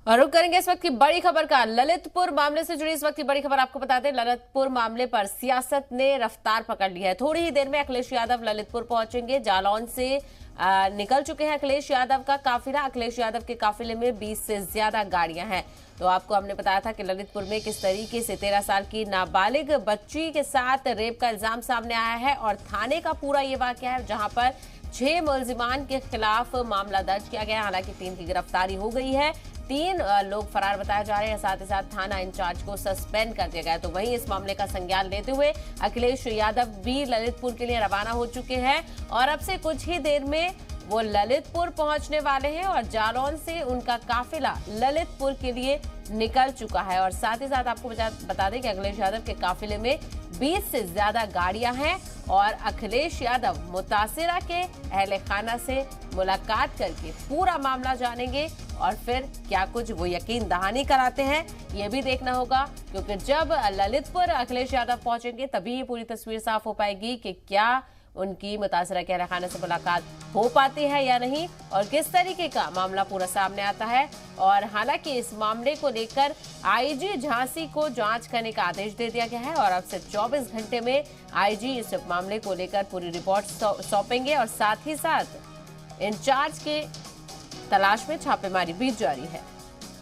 और रुक करेंगे इस वक्त की बड़ी खबर का। ललितपुर मामले से जुड़ी इस वक्त की बड़ी खबर आपको बता दें। ललितपुर मामले पर सियासत ने रफ्तार पकड़ ली है। थोड़ी ही देर में अखिलेश यादव ललितपुर पहुंचेंगे। जालौन से निकल चुके हैं अखिलेश यादव का काफिला। अखिलेश यादव के काफिले में 20 से ज्यादा गाड़ियां हैं। तो आपको हमने बताया था कि ललितपुर में किस तरीके से 13 साल की नाबालिग बच्ची के साथ रेप का इल्जाम सामने आया है और थाने का पूरा ये वाकया है, जहां पर 6 मुलजिमान के खिलाफ मामला दर्ज किया गया। हालांकि 3 की गिरफ्तारी हो गई है। 3 लोग फरार बताए जा रहे हैं। साथ ही साथ थाना इंचार्ज को सस्पेंड कर दिया गया। तो वहीं इस मामले का संज्ञान लेते हुए अखिलेश यादव भी ललितपुर के लिए रवाना हो चुके हैं और अब से कुछ ही देर में वो ललितपुर पहुंचने वाले हैं और जालौन से उनका काफिला ललितपुर के लिए निकल चुका है। और साथ ही साथ आपको बता दें कि अखिलेश यादव के काफिले में 20 से ज्यादा गाड़ियां हैं और अखिलेश यादव मुतासिरा के अहले खाना से मुलाकात करके पूरा मामला जानेंगे और फिर क्या कुछ वो यकीन दहानी कराते हैं ये भी देखना होगा, क्योंकि जब ललितपुर अखिलेश यादव पहुंचेंगे तभी ये पूरी तस्वीर साफ हो पाएगी कि क्या उनकी मुतासिरा के अहले खाना से मुलाकात हो पाती है या नहीं और किस तरीके का मामला पूरा सामने आता है। और हालांकि इस मामले को लेकर आईजी झांसी को जांच करने का आदेश दे दिया गया है और अब से 24 घंटे में आईजी इस मामले को लेकर पूरी रिपोर्ट सौंपेंगे और साथ ही साथ इंचार्ज के तलाश में छापेमारी भी जारी है।